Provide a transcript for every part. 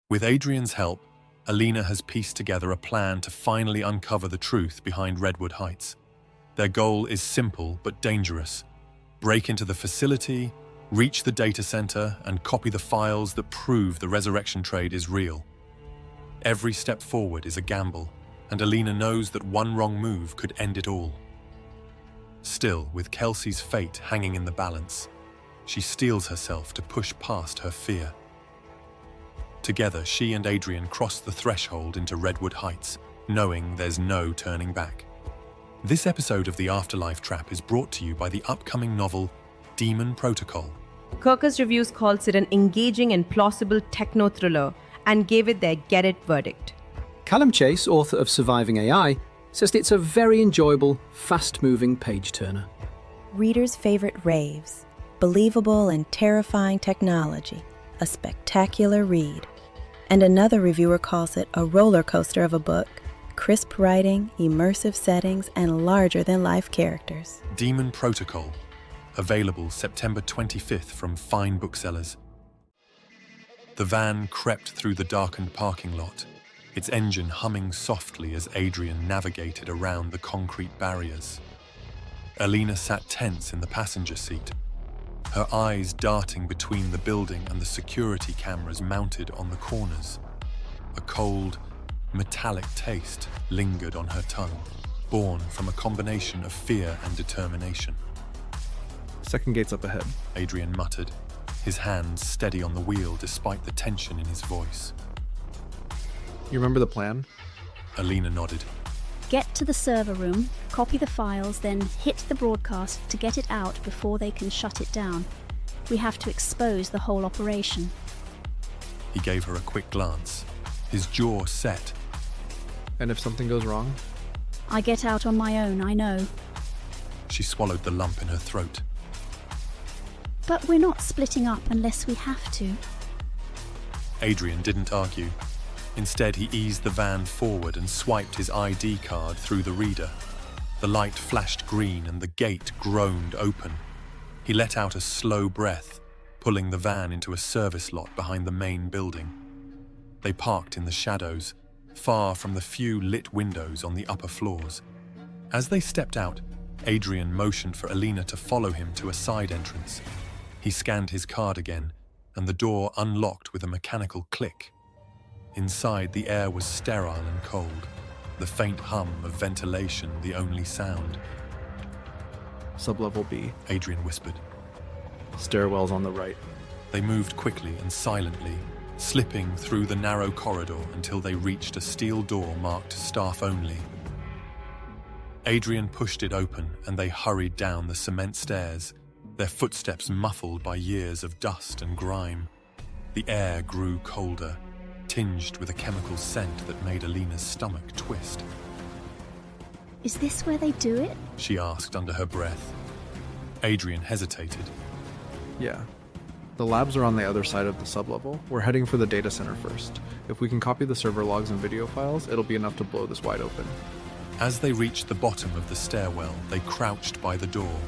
With Adrian's help, Alina has pieced together a plan to finally uncover the truth behind Redwood Heights. Their goal is simple but dangerous: break into the facility, reach the data center, and copy the files that prove the resurrection trade is real. Every step forward is a gamble, and Alina knows that one wrong move could end it all. Still, with Kelsey's fate hanging in the balance, she steels herself to push past her fear. Together, she and Adrian cross the threshold into Redwood Heights, knowing there's no turning back. This episode of the Afterlife Trap is brought to you by the upcoming novel Demon Protocol. Kirkus Reviews calls it an engaging and plausible techno-thriller and gave it their get it verdict. Callum Chase, author of Surviving AI, says it's a very enjoyable, fast-moving page-turner. Readers' favorite raves, believable and terrifying technology, a spectacular read. And another reviewer calls it a roller coaster of a book, crisp writing, immersive settings, and larger-than-life characters. Demon Protocol, available September 25th from fine booksellers. The van crept through the darkened parking lot, its engine humming softly as Adrian navigated around the concrete barriers. Alina sat tense in the passenger seat, her eyes darting between the building and the security cameras mounted on the corners. A cold, metallic taste lingered on her tongue, born from a combination of fear and determination. Second gate's up ahead, Adrian muttered, his hands steady on the wheel despite the tension in his voice. You remember the plan? Alina nodded. Get to the server room, copy the files, then hit the broadcast to get it out before they can shut it down. We have to expose the whole operation. He gave her a quick glance, his jaw set. And if something goes wrong? I get out on my own, I know. She swallowed the lump in her throat. But we're not splitting up unless we have to. Adrian didn't argue. Instead, he eased the van forward and swiped his ID card through the reader. The light flashed green and the gate groaned open. He let out a slow breath, pulling the van into a service lot behind the main building. They parked in the shadows, far from the few lit windows on the upper floors. As they stepped out, Adrian motioned for Alina to follow him to a side entrance. He scanned his card again, and the door unlocked with a mechanical click. Inside, the air was sterile and cold, the faint hum of ventilation the only sound. Sublevel B. Adrian whispered. Stairwells on the right. They moved quickly and silently, slipping through the narrow corridor until they reached a steel door marked Staff Only. Adrian pushed it open and they hurried down the cement stairs, their footsteps muffled by years of dust and grime. The air grew colder, tinged with a chemical scent that made Alina's stomach twist. Is this where they do it? She asked under her breath. Adrian hesitated. Yeah. The labs are on the other side of the sublevel. We're heading for the data center first. If we can copy the server logs and video files, it'll be enough to blow this wide open. As they reached the bottom of the stairwell, they crouched by the door,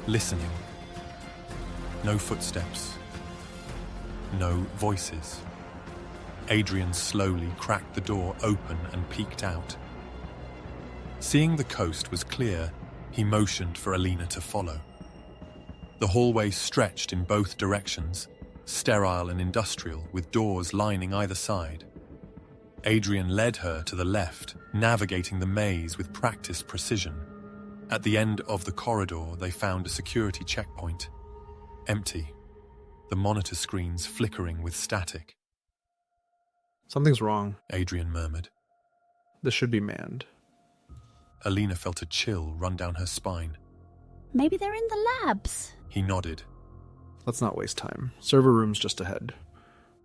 listening. No footsteps. No voices. Adrian slowly cracked the door open and peeked out. Seeing the coast was clear, he motioned for Alina to follow. The hallway stretched in both directions, sterile and industrial, with doors lining either side. Adrian led her to the left, navigating the maze with practiced precision. At the end of the corridor, they found a security checkpoint. Empty, the monitor screens flickering with static. Something's wrong, Adrian murmured. This should be manned. Alina felt a chill run down her spine. Maybe they're in the labs. He nodded. Let's not waste time. Server room's just ahead.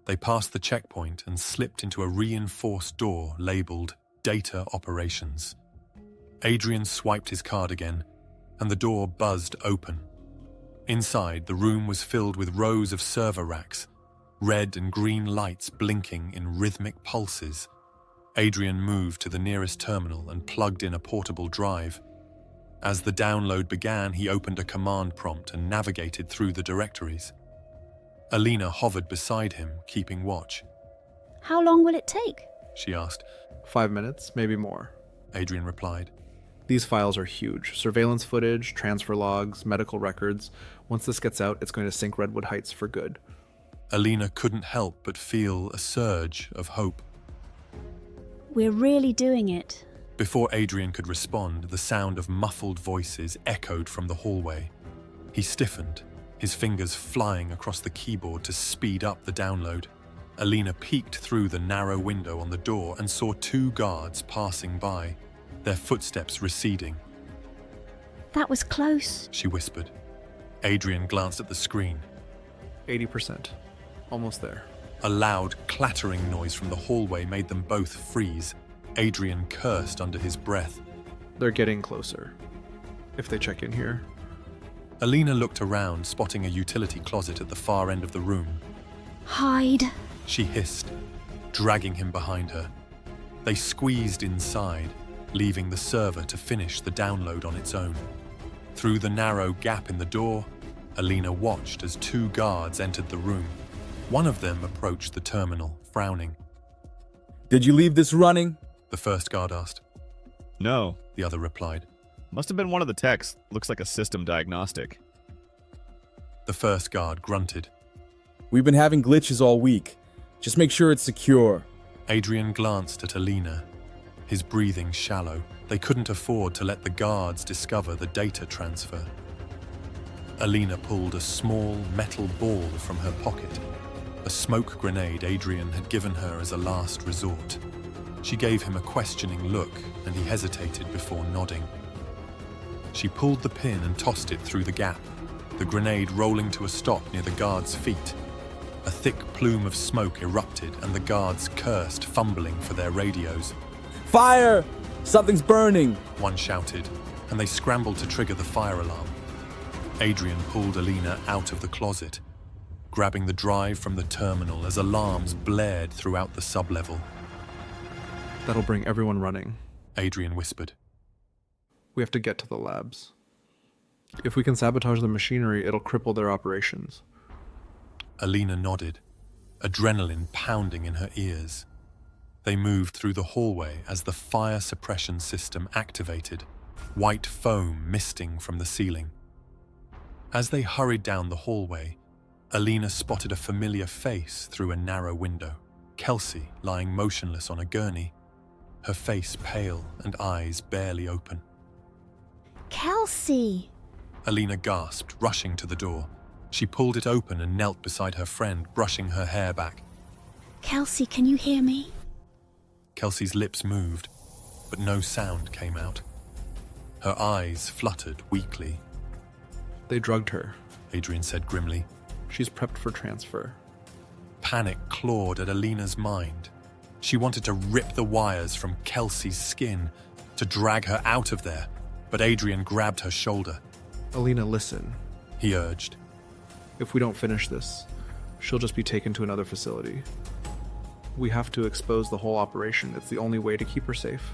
They passed the checkpoint and slipped into a reinforced door labeled Data Operations. Adrian swiped his card again, and the door buzzed open. Inside, the room was filled with rows of server racks, red and green lights blinking in rhythmic pulses. Adrian moved to the nearest terminal and plugged in a portable drive. As the download began, he opened a command prompt and navigated through the directories. Alina hovered beside him, keeping watch. How long will it take? She asked. 5 minutes, maybe more. Adrian replied. These files are huge. Surveillance footage, transfer logs, medical records. Once this gets out, it's going to sink Redwood Heights for good. Alina couldn't help but feel a surge of hope. We're really doing it. Before Adrian could respond, the sound of muffled voices echoed from the hallway. He stiffened, his fingers flying across the keyboard to speed up the download. Alina peeked through the narrow window on the door and saw 2 guards passing by, their footsteps receding. That was close. She whispered. Adrian glanced at the screen. 80%. Almost there. A loud, clattering noise from the hallway made them both freeze. Adrian cursed under his breath. They're getting closer. If they check in here. Alina looked around, spotting a utility closet at the far end of the room. Hide. She hissed, dragging him behind her. They squeezed inside, leaving the server to finish the download on its own. Through the narrow gap in the door, Alina watched as 2 guards entered the room. One of them approached the terminal, frowning. Did you leave this running? The first guard asked. No. The other replied. Must have been one of the techs. Looks like a system diagnostic. The first guard grunted. We've been having glitches all week. Just make sure it's secure. Adrian glanced at Alina, his breathing shallow. They couldn't afford to let the guards discover the data transfer. Alina pulled a small metal ball from her pocket, a smoke grenade Adrian had given her as a last resort. She gave him a questioning look, and he hesitated before nodding. She pulled the pin and tossed it through the gap, the grenade rolling to a stop near the guard's feet. A thick plume of smoke erupted, and the guards cursed, fumbling for their radios. Fire! Something's burning! One shouted, and they scrambled to trigger the fire alarm. Adrian pulled Alina out of the closet, grabbing the drive from the terminal as alarms blared throughout the sublevel. That'll bring everyone running. Adrian whispered. We have to get to the labs. If we can sabotage the machinery, it'll cripple their operations. Alina nodded, adrenaline pounding in her ears. They moved through the hallway as the fire suppression system activated, white foam misting from the ceiling. As they hurried down the hallway, Alina spotted a familiar face through a narrow window. Kelsey, lying motionless on a gurney, her face pale and eyes barely open. Kelsey! Alina gasped, rushing to the door. She pulled it open and knelt beside her friend, brushing her hair back. Kelsey, can you hear me? Kelsey's lips moved, but no sound came out. Her eyes fluttered weakly. They drugged her. Adrian said grimly. She's prepped for transfer. Panic clawed at Alina's mind. She wanted to rip the wires from Kelsey's skin, to drag her out of there, but Adrian grabbed her shoulder. Alina, listen. He urged. If we don't finish this, she'll just be taken to another facility. We have to expose the whole operation. It's the only way to keep her safe.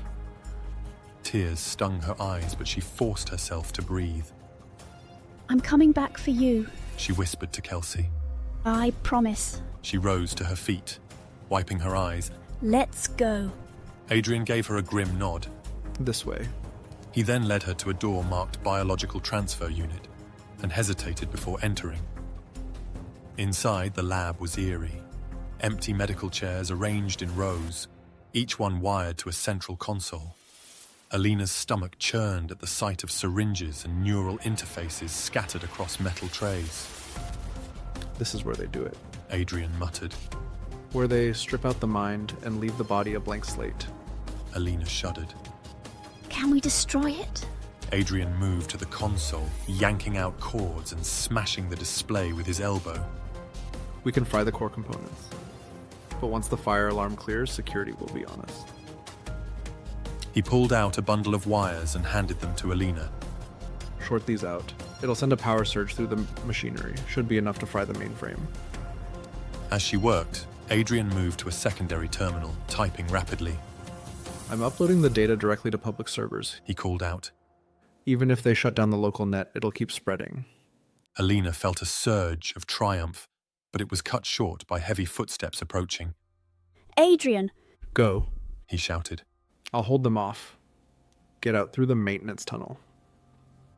Tears stung her eyes, but she forced herself to breathe. I'm coming back for you. She whispered to Kelsey. I promise. She rose to her feet, wiping her eyes. Let's go. Adrian gave her a grim nod. This way. He then led her to a door marked Biological Transfer Unit and hesitated before entering. Inside, the lab was eerie. Empty medical chairs arranged in rows, each one wired to a central console. Alina's stomach churned at the sight of syringes and neural interfaces scattered across metal trays. This is where they do it. Adrian muttered. Where they strip out the mind and leave the body a blank slate. Alina shuddered. Can we destroy it? Adrian moved to the console, yanking out cords and smashing the display with his elbow. We can fry the core components. But once the fire alarm clears, security will be on us. He pulled out a bundle of wires and handed them to Alina. Short these out. It'll send a power surge through the machinery. Should be enough to fry the mainframe. As she worked, Adrian moved to a secondary terminal, typing rapidly. I'm uploading the data directly to public servers. He called out. Even if they shut down the local net, it'll keep spreading. Alina felt a surge of triumph, but it was cut short by heavy footsteps approaching. Adrian! Go. he shouted. I'll hold them off. Get out through the maintenance tunnel.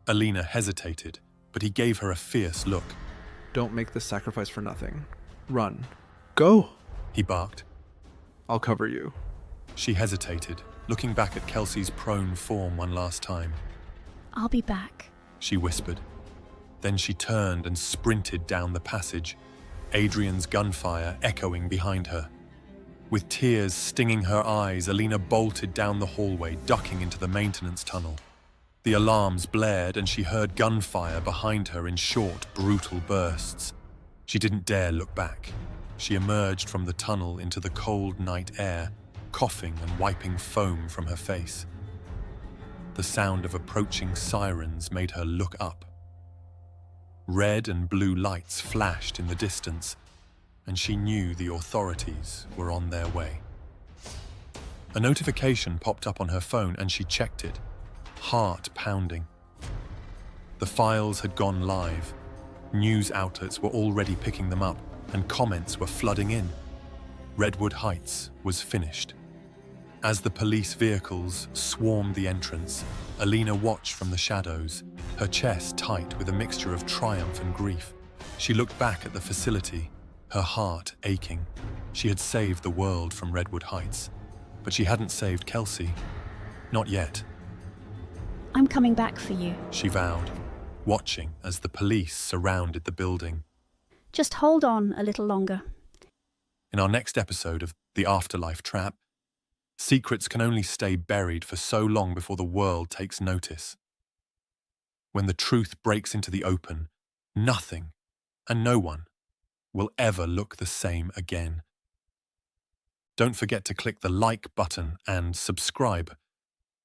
Alina hesitated, but he gave her a fierce look. Don't make this sacrifice for nothing. Run. Go! He barked. I'll cover you. She hesitated, looking back at Kelsey's prone form one last time. I'll be back. She whispered. Then she turned and sprinted down the passage, Adrian's gunfire echoing behind her. With tears stinging her eyes, Alina bolted down the hallway, ducking into the maintenance tunnel. The alarms blared and she heard gunfire behind her in short, brutal bursts. She didn't dare look back. She emerged from the tunnel into the cold night air, coughing and wiping foam from her face. The sound of approaching sirens made her look up. Red and blue lights flashed in the distance, and she knew the authorities were on their way. A notification popped up on her phone and she checked it, heart pounding. The files had gone live. News outlets were already picking them up, and comments were flooding in. Redwood Heights was finished. As the police vehicles swarmed the entrance, Alina watched from the shadows, her chest tight with a mixture of triumph and grief. She looked back at the facility, her heart aching. She had saved the world from Redwood Heights, but she hadn't saved Kelsey. Not yet, I'm coming back for you. she vowed, watching as the police surrounded the building. Just hold on a little longer. In our next episode of The Afterlife Trap, secrets can only stay buried for so long before the world takes notice. When the truth breaks into the open, nothing and no one will ever look the same again. Don't forget to click the like button and subscribe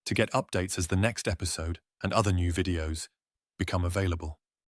to get updates as the next episode and other new videos become available.